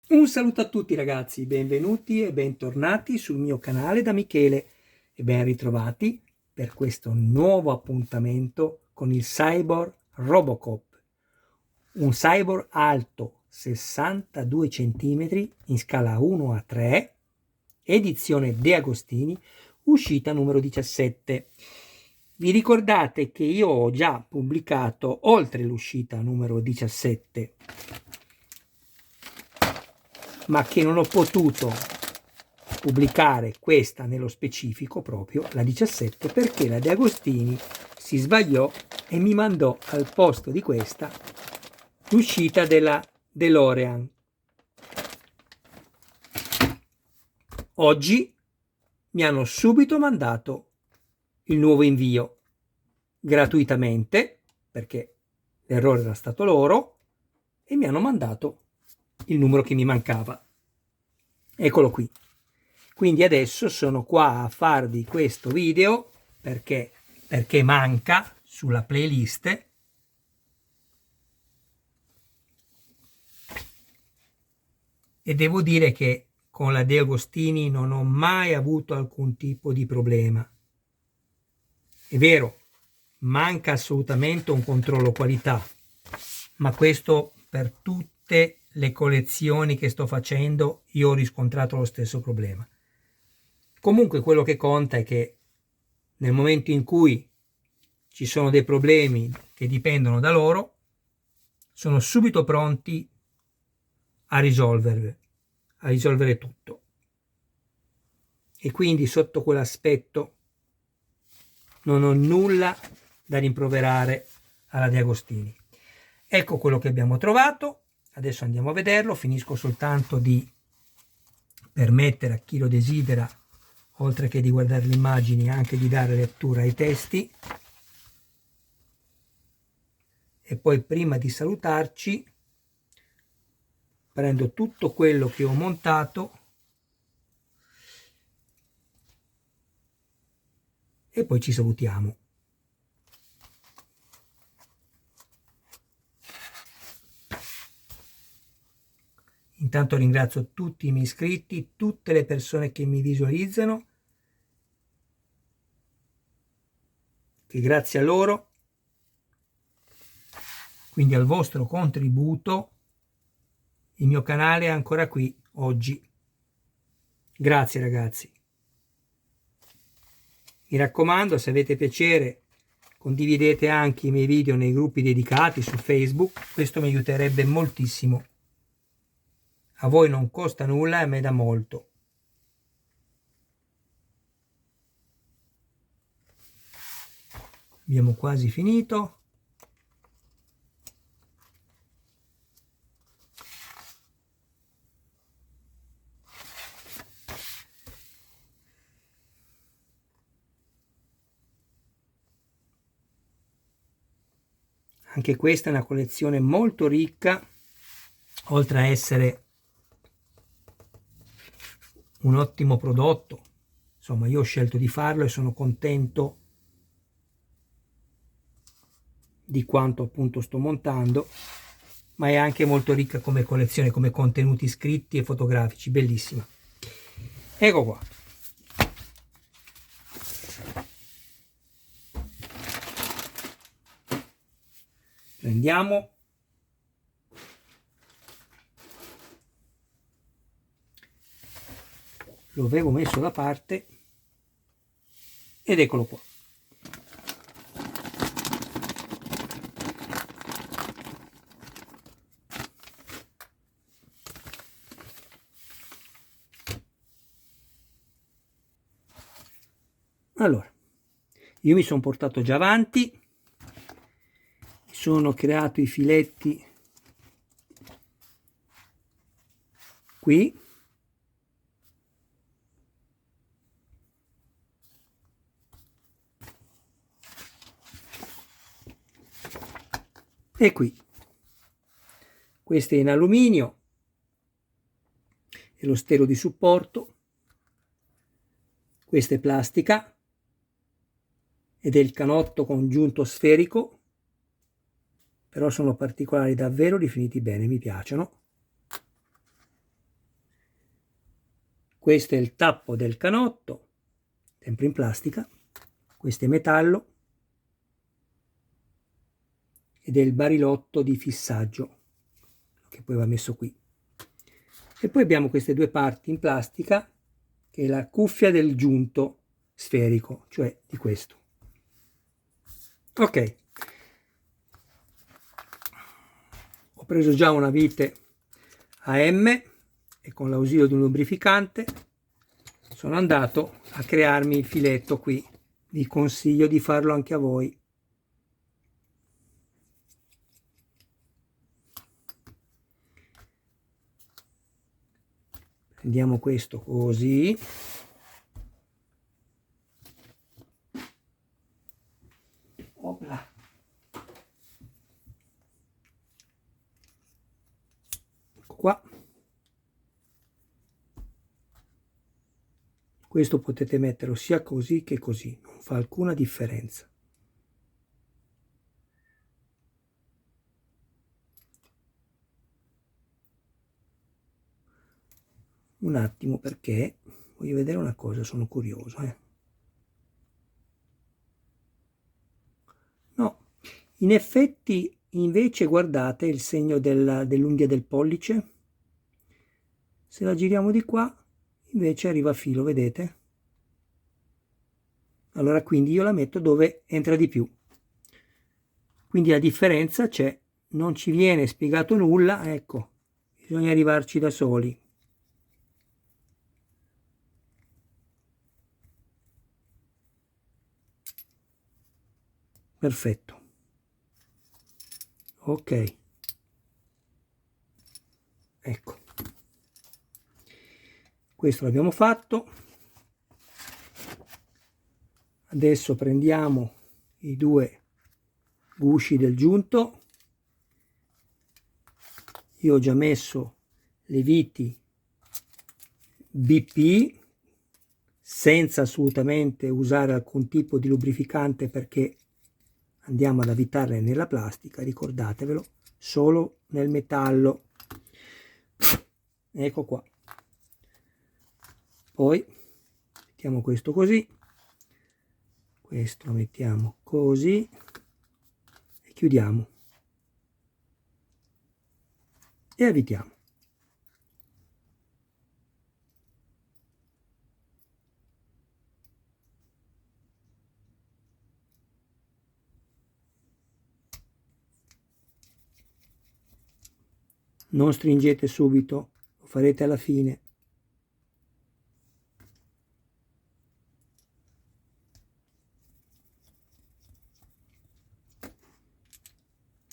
Un saluto a tutti ragazzi, benvenuti e bentornati sul mio canale da Michele e ben ritrovati per questo nuovo appuntamento con il Cyborg Robocop, un cyborg alto 62 cm in scala 1:3, edizione De Agostini, uscita numero 17. Vi ricordate che io ho già pubblicato, oltre l'uscita numero 17, ma che non ho potuto pubblicare questa nello specifico, proprio la 17, perché la De Agostini si sbagliò e mi mandò al posto di questa l'uscita della DeLorean. Oggi mi hanno subito mandato il nuovo invio gratuitamente, perché l'errore era stato loro, e mi hanno mandato il numero che mi mancava. Eccolo qui. Quindi adesso sono qua a farvi questo video perché manca sulla playlist e devo dire che con la De Agostini non ho mai avuto alcun tipo di problema. È vero, manca assolutamente un controllo qualità, ma questo per tutte le collezioni che sto facendo io ho riscontrato lo stesso problema. Comunque quello che conta è che nel momento in cui ci sono dei problemi che dipendono da loro, sono subito pronti a risolvere tutto. E quindi sotto quell'aspetto non ho nulla da rimproverare alla De Agostini. Ecco quello che abbiamo trovato, adesso andiamo a vederlo, finisco soltanto di permettere a chi lo desidera, oltre che di guardare le immagini, anche di dare lettura ai testi. E poi prima di salutarci prendo tutto quello che ho montato e poi ci salutiamo. Intanto ringrazio tutti i miei iscritti, tutte le persone che mi visualizzano, che grazie a loro, quindi al vostro contributo, il mio canale è ancora qui oggi. Grazie ragazzi. Mi raccomando, se avete piacere, condividete anche i miei video nei gruppi dedicati su Facebook, questo mi aiuterebbe moltissimo. A voi non costa nulla e a me dà molto. Abbiamo quasi finito. Anche questa è una collezione molto ricca, oltre a essere un ottimo prodotto. Insomma, io ho scelto di farlo e sono contento di quanto appunto sto montando, ma è anche molto ricca come collezione, come contenuti scritti e fotografici, bellissima. Ecco qua. Prendiamo lo avevo messo da parte ed eccolo qua. Allora, io mi sono portato già avanti, sono creato i filetti qui, e qui. Questo è in alluminio e lo stelo di supporto, questa è plastica ed è il canotto congiunto sferico, però sono particolari davvero rifiniti bene, mi piacciono. Questo è il tappo del canotto, sempre in plastica, questo è metallo ed è il barilotto di fissaggio che poi va messo qui. E poi abbiamo queste due parti in plastica che è la cuffia del giunto sferico, cioè di questo. Ok, ho preso già una vite AM e con l'ausilio di un lubrificante sono andato a crearmi il filetto qui. Vi consiglio di farlo anche a voi. Prendiamo questo così. Opla. Ecco qua. Questo potete metterlo sia così che così, non fa alcuna differenza. Un attimo perché voglio vedere una cosa, sono curioso. No, in effetti invece guardate il segno dell'unghia del pollice. Se la giriamo di qua invece arriva a filo, vedete? Allora quindi io la metto dove entra di più. Quindi la differenza c'è, non ci viene spiegato nulla, ecco, bisogna arrivarci da soli. Perfetto. Ok. Ecco. Questo l'abbiamo fatto. Adesso prendiamo i due gusci del giunto. Io ho già messo le viti BP senza assolutamente usare alcun tipo di lubrificante perché andiamo ad avvitarle nella plastica, ricordatevelo, solo nel metallo. Ecco qua. Poi mettiamo questo così, questo lo mettiamo così e chiudiamo e avvitiamo. Non stringete subito, lo farete alla fine.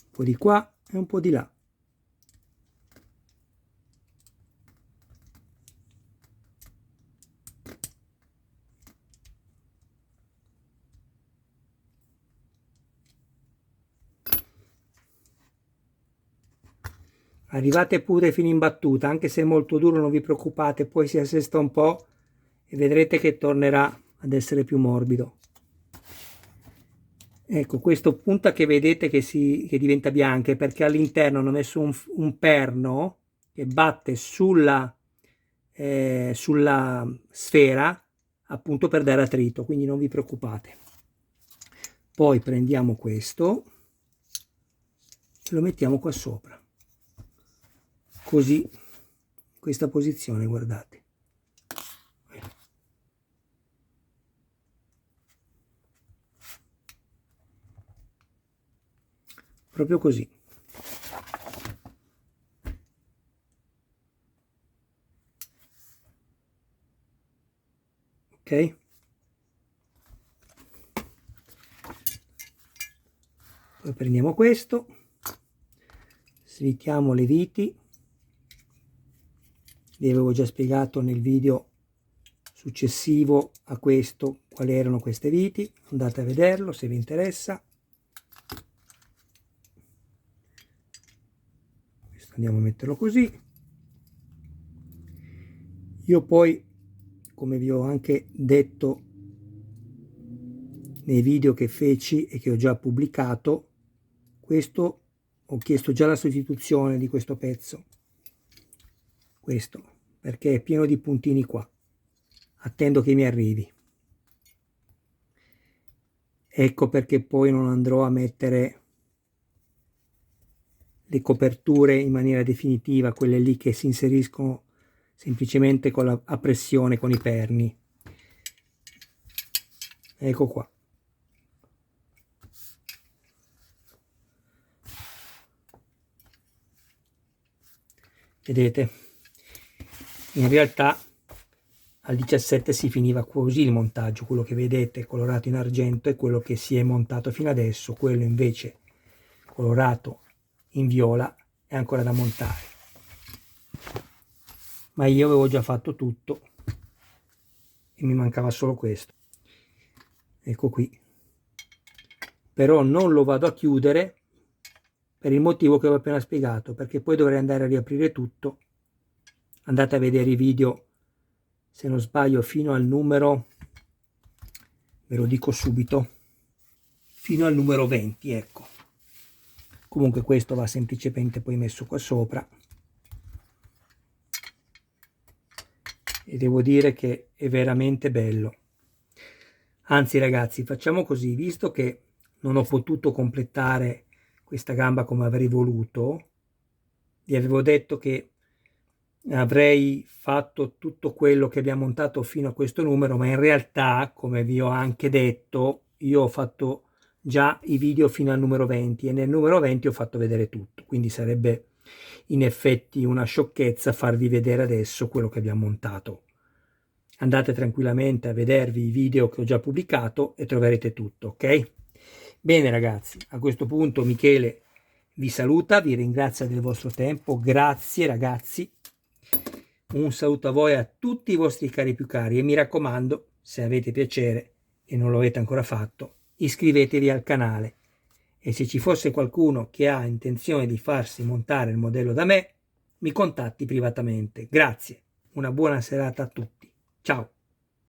Un po' di qua e un po' di là. Arrivate pure fino in battuta, anche se è molto duro non vi preoccupate, poi si assesta un po' e vedrete che tornerà ad essere più morbido. Ecco, questo punta che vedete che diventa bianca perché all'interno hanno messo un perno che batte sulla sfera appunto per dare attrito, quindi non vi preoccupate. Poi prendiamo questo e lo mettiamo qua sopra, così, in questa posizione, guardate. Proprio così. Ok? Poi prendiamo questo, slitiamo le viti. Vi avevo già spiegato nel video successivo a questo quali erano queste viti, andate a vederlo se vi interessa. Questo andiamo a metterlo così. Io poi, come vi ho anche detto nei video che feci e che ho già pubblicato, questo ho chiesto già la sostituzione di questo pezzo, questo, perché è pieno di puntini qua. attendo che mi arrivi. Ecco perché poi non andrò a mettere le coperture in maniera definitiva, quelle lì che si inseriscono semplicemente a pressione con i perni. Ecco qua. Vedete? In realtà al 17 si finiva così il montaggio, quello che vedete colorato in argento è quello che si è montato fino adesso, quello invece colorato in viola è ancora da montare. Ma io avevo già fatto tutto e mi mancava solo questo. Ecco qui. Però non lo vado a chiudere per il motivo che ho appena spiegato, perché poi dovrei andare a riaprire tutto. Andate a vedere i video, se non sbaglio, fino al numero, ve lo dico subito, fino al numero 20, ecco. Comunque questo va semplicemente poi messo qua sopra. E devo dire che è veramente bello. Anzi ragazzi, facciamo così, visto che non ho potuto completare questa gamba come avrei voluto, vi avevo detto che avrei fatto tutto quello che abbiamo montato fino a questo numero, ma in realtà, come vi ho anche detto, io ho fatto già i video fino al numero 20 e nel numero 20 ho fatto vedere tutto, quindi sarebbe in effetti una sciocchezza farvi vedere adesso quello che abbiamo montato. Andate tranquillamente a vedervi i video che ho già pubblicato e troverete tutto, ok? Bene ragazzi, a questo punto Michele vi saluta, vi ringrazia del vostro tempo, grazie ragazzi, un saluto a voi e a tutti i vostri cari più cari e mi raccomando, se avete piacere e non lo avete ancora fatto, iscrivetevi al canale e se ci fosse qualcuno che ha intenzione di farsi montare il modello da me, mi contatti privatamente. Grazie, una buona serata a tutti. Ciao!